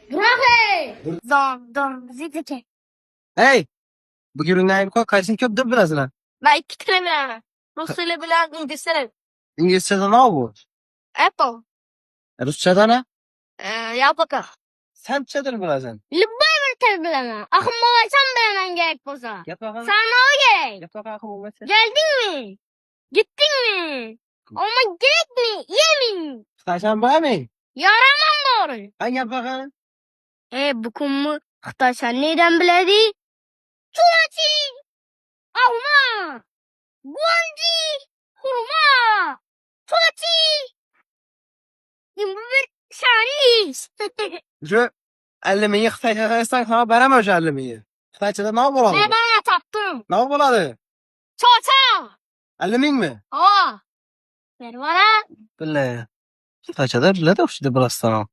Grahe! Dom, zidike. Hey! Bu ürünlerin kaçın köp de biraz lan. Ben iki tane bilemem. Rus ile bilen İngilizce. İngilizce'de ne bu? Apple. Rusça'da ne? Yap bakalım. Sen çadır birazın. Libay bir tane bilemem. Akım babaysam bilemem gerek olsa. Yap bakalım. Sana o gerek. Yap bakalım babası. Geldin mi? Gittin mi? Ama gerek mi? Yemin. Kaçan bana mı? Yaramam doğru. Hangi yap bakalım? Bu konumu Xitay sen neyden biledi? Çuvaçi. Alma. Guanci. Hurma. Çuvaçi. Bu bir şaniz. Şu 50 Xitayca kaysan ha veremem şu 50'yi. Xitayca'da ne buladı? Ne bana taptım. Ne buladı? Çoğaça. 50 mi? Aa. Ver bana. Billahi. Xitayca'da bile de hoştu burası sana.